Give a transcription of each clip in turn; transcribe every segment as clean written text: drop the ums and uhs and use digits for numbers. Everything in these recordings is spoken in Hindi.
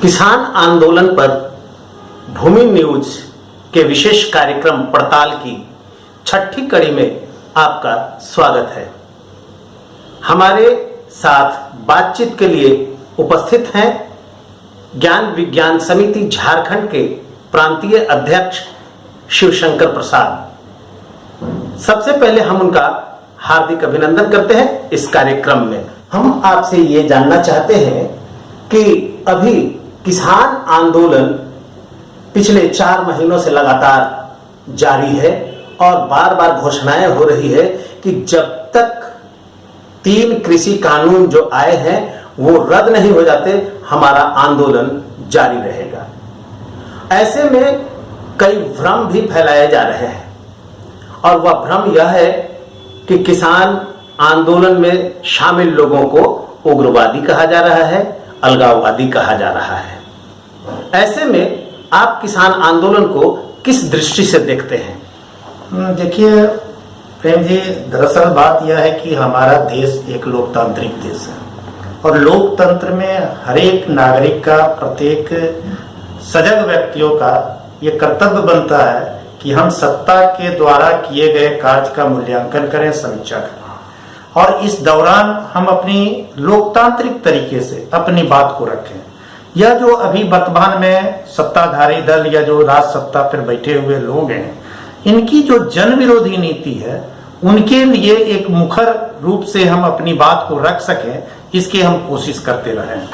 किसान आंदोलन पर भूमि न्यूज के विशेष कार्यक्रम पड़ताल की छठी कड़ी में आपका स्वागत है। हमारे साथ बातचीत के लिए उपस्थित हैं ज्ञान विज्ञान समिति झारखंड के प्रांतीय अध्यक्ष शिवशंकर प्रसाद। सबसे पहले हम उनका हार्दिक अभिनंदन करते हैं इस कार्यक्रम में। हम आपसे ये जानना चाहते हैं कि अभी किसान आंदोलन पिछले 4 महीनों से लगातार जारी है और बार बार घोषणाएं हो रही है कि जब तक 3 कृषि कानून जो आए हैं वो रद्द नहीं हो जाते, हमारा आंदोलन जारी रहेगा। ऐसे में कई भ्रम भी फैलाए जा रहे हैं और वह भ्रम यह है कि किसान आंदोलन में शामिल लोगों को उग्रवादी कहा जा रहा है, अलगाववादी कहा जा रहा है। ऐसे में आप किसान आंदोलन को किस दृष्टि से देखते हैं? देखिए प्रेम जी, दरअसल बात यह है कि हमारा देश एक लोकतांत्रिक देश है और लोकतंत्र में हर एक नागरिक का, प्रत्येक सजग व्यक्तियों का ये कर्तव्य बनता है कि हम सत्ता के द्वारा किए गए कार्य का मूल्यांकन करें, समीक्षा करें और इस दौरान हम अपनी लोकतांत्रिक तरीके से अपनी बात को रखें। यह जो अभी वर्तमान में सत्ताधारी दल या जो राज सत्ता पर बैठे हुए लोग हैं, इनकी जो जन विरोधी नीति है, उनके लिए एक मुखर रूप से हम अपनी बात को रख सकें, इसकी हम कोशिश करते रहें।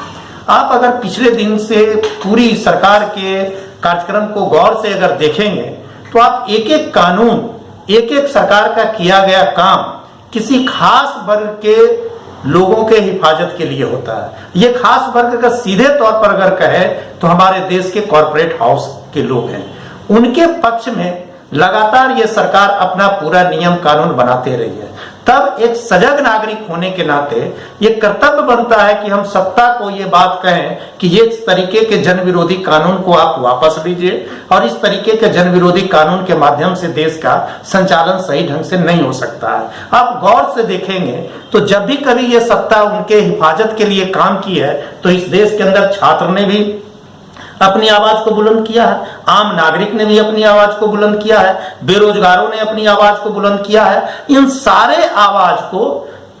आप अगर पिछले दिन से पूरी सरकार के कार्यक्रम को गौर से अगर देखेंगे तो आप एक एक कानून, एक एक सरकार का किया गया काम किसी खास वर्ग के लोगों के हिफाजत के लिए होता है। ये खास वर्ग का सीधे तौर पर अगर कहे तो हमारे देश के कॉरपोरेट हाउस के लोग हैं। उनके पक्ष में लगातार ये सरकार अपना पूरा नियम कानून बनाते रही है। तब एक सजग नागरिक होने के नाते ये कर्तव्य बनता है कि हम सत्ता को ये बात कहें कि ये इस तरीके के जन विरोधी कानून को आप वापस लीजिए और इस तरीके के जन विरोधी कानून के माध्यम से देश का संचालन सही ढंग से नहीं हो सकता है। आप गौर से देखेंगे तो जब भी कभी ये सत्ता उनके हिफाजत के लिए काम की है तो इस देश के अंदर छात्र ने भी अपनी आवाज को बुलंद किया है, आम नागरिक ने भी अपनी आवाज को बुलंद किया है, बेरोजगारों ने अपनी आवाज को बुलंद किया है। इन सारे आवाज को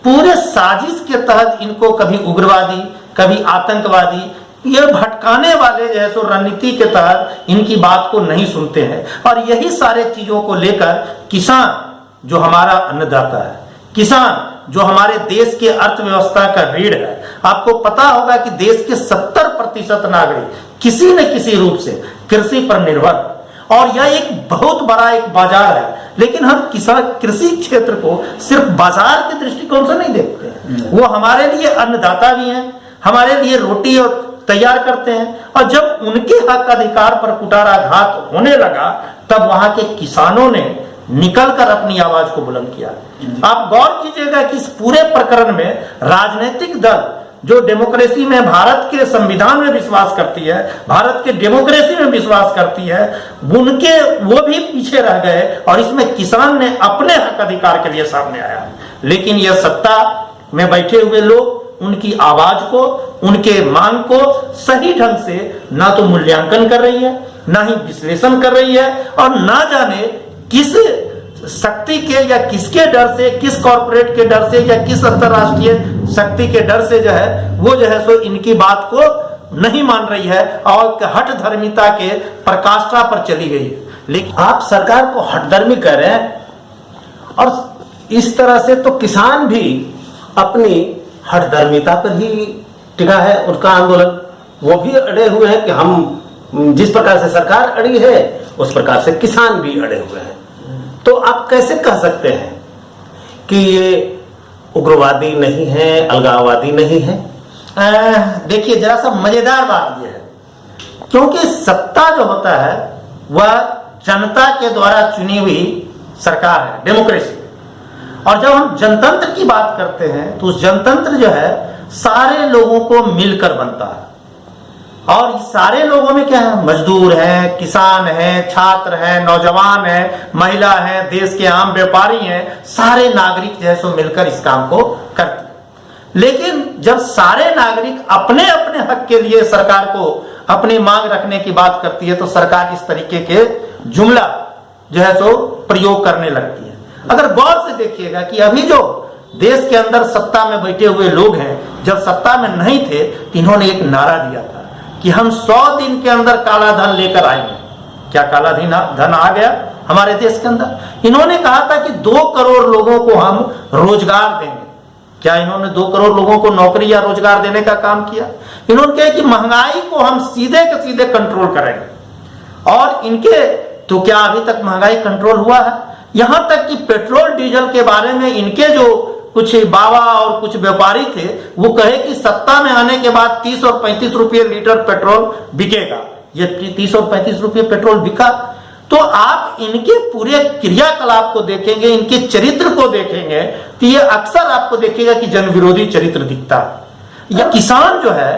पूरे साजिश के तहत इनको कभी उग्रवादी, कभी आतंकवादी, ये भटकाने वाले जो है सो रणनीति के तहत इनकी बात को नहीं सुनते हैं। और यही सारे चीजों को लेकर किसान जो हमारा अन्नदाता है, किसान जो हमारे देश के अर्थव्यवस्था का रीढ़ है, आपको पता होगा कि देश के 70% नागरिक किसी न किसी रूप से कृषि पर निर्भर और यह एक बहुत बड़ा एक बाजार है। लेकिन हम किसान कृषि क्षेत्र को सिर्फ बाजार के दृष्टिकोण से नहीं देखते हैं, वो हमारे लिए अन्नदाता भी हैं, हमारे लिए रोटी और तैयार करते हैं। और जब उनके हक अधिकार पर कुठाराघात होने लगा तब वहां के किसानों ने निकलकर अपनी आवाज को बुलंद किया। आप गौर कीजिएगा कि इस पूरे प्रकरण में राजनीतिक दल जो डेमोक्रेसी में, भारत के संविधान में विश्वास करती है, भारत के डेमोक्रेसी में विश्वास करती है, उनके वो भी पीछे रह गए और इसमें किसान ने अपने हक अधिकार के लिए सामने आया। लेकिन यह सत्ता में बैठे हुए लोग उनकी आवाज को, उनके मांग को सही ढंग से ना तो मूल्यांकन कर रही है, ना ही विश्लेषण कर रही है और ना जाने किस शक्ति के या किसके डर से, किस कॉर्पोरेट के डर से या किस अंतरराष्ट्रीय शक्ति के डर से जो है वो जो है सो इनकी बात को नहीं मान रही है और हठ धर्मिता के प्रकाष्ठा पर चली गई है। लेकिन आप सरकार को हठधर्मी कह रहे हैं और इस तरह से तो किसान भी अपनी हठधर्मिता पर ही टिका है। उनका आंदोलन, वो भी अड़े हुए हैं कि हम जिस प्रकार से सरकार अड़ी है उस प्रकार से किसान भी अड़े हुए हैं। तो आप कैसे कह सकते हैं कि ये उग्रवादी नहीं है, अलगाववादी नहीं है? देखिए जरा सा मजेदार बात यह है, क्योंकि सत्ता जो होता है वह जनता के द्वारा चुनी हुई सरकार है, डेमोक्रेसी। और जब हम जनतंत्र की बात करते हैं तो उस जनतंत्र जो है सारे लोगों को मिलकर बनता है और सारे लोगों में क्या है, मजदूर हैं, किसान हैं, छात्र हैं, नौजवान हैं, महिला हैं, देश के आम व्यापारी हैं, सारे नागरिक जो है सो मिलकर इस काम को करते हैं। लेकिन जब सारे नागरिक अपने अपने हक के लिए सरकार को अपनी मांग रखने की बात करती है तो सरकार इस तरीके के जुमला जो है सो प्रयोग करने लगती है। अगर गौर से देखिएगा कि अभी जो देश के अंदर सत्ता में बैठे हुए लोग हैं, जब सत्ता में नहीं थे तो इन्होंने एक नारा दिया था कि हम 100 दिन के अंदर काला धन लेकर आएंगे। क्या काला धन आ गया हमारे देश के अंदर? इन्होंने कहा था कि 2 करोड़ लोगों को हम रोजगार देंगे। क्या इन्होंने 2 करोड़ लोगों को नौकरी या रोजगार देने का काम किया? इन्होंने कहा कि महंगाई को हम सीधे के सीधे कंट्रोल करेंगे। और इनके तो क्या अभी तक महंगाई कंट्रोल हुआ है? यहां तक कि पेट्रोल डीजल के बारे में इनके जो कुछ बाबा और कुछ व्यापारी थे वो कहे कि सत्ता में आने के बाद 30 और 35 रुपये लीटर पेट्रोल बिकेगा। ये 30 और 35 रुपये पेट्रोल बिका। तो आप इनके पूरे क्रियाकलाप को देखेंगे, इनके चरित्र को देखेंगे तो ये अक्सर आपको देखिएगा कि जन विरोधी चरित्र दिखता है। ये किसान जो है,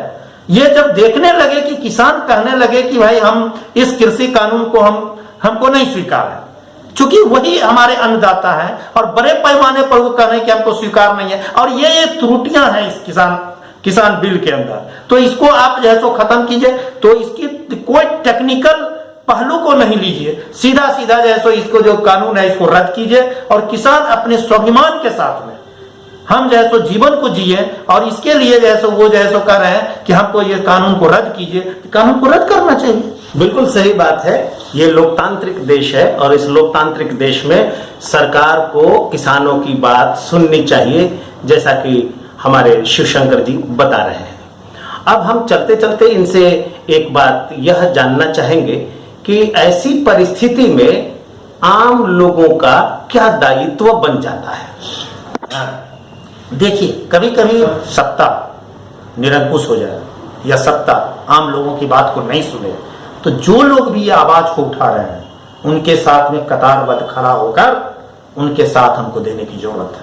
ये जब देखने लगे कि किसान कहने लगे कि भाई हम इस कृषि कानून को हमको नहीं स्वीकार है, चूंकि वही हमारे अन्नदाता है और बड़े पैमाने पर वो कह रहे हैं कि हमको स्वीकार नहीं है और ये त्रुटियां हैं इस किसान बिल के अंदर, तो इसको आप जो है सो खत्म कीजिए। तो इसकी कोई टेक्निकल पहलू को नहीं लीजिए, सीधा सीधा जो है सो इसको जो कानून है इसको रद्द कीजिए और किसान अपने स्वाभिमान के साथ में हम जो है सो जीवन को जिए। और इसके लिए जो है सो वो जो है सो कह रहे हैं कि हमको ये कानून को रद्द कीजिए, कानून को रद्द करना चाहिए। बिल्कुल सही बात है। ये लोकतांत्रिक देश है और इस लोकतांत्रिक देश में सरकार को किसानों की बात सुननी चाहिए, जैसा कि हमारे शिवशंकर जी बता रहे हैं। अब हम चलते चलते इनसे एक बात यह जानना चाहेंगे कि ऐसी परिस्थिति में आम लोगों का क्या दायित्व बन जाता है? देखिए, कभी कभी सत्ता निरंकुश हो जाए या सत्ता आम लोगों की बात को नहीं सुने तो जो लोग भी ये आवाज को उठा रहे हैं उनके साथ में कतारबद्ध खड़ा होकर उनके साथ हमको देने की जरूरत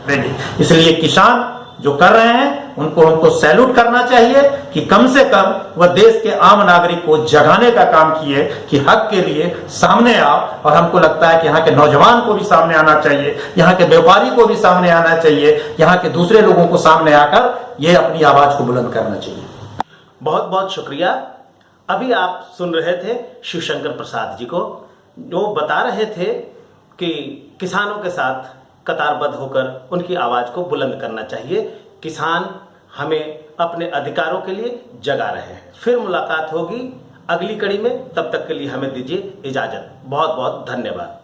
है। इसलिए किसान जो कर रहे हैं उनको हमको सैल्यूट करना चाहिए कि कम से कम वह देश के आम नागरिक को जगाने का काम किए कि हक के लिए सामने आओ। और हमको लगता है कि यहाँ के नौजवान को भी सामने आना चाहिए, यहाँ के व्यापारी को भी सामने आना चाहिए, यहाँ के दूसरे लोगों को सामने आकर ये अपनी आवाज को बुलंद करना चाहिए। बहुत बहुत शुक्रिया। अभी आप सुन रहे थे शिवशंकर प्रसाद जी को, जो बता रहे थे कि किसानों के साथ कतारबद्ध होकर उनकी आवाज को बुलंद करना चाहिए। किसान हमें अपने अधिकारों के लिए जगा रहे हैं। फिर मुलाकात होगी अगली कड़ी में, तब तक के लिए हमें दीजिए इजाजत। बहुत बहुत धन्यवाद।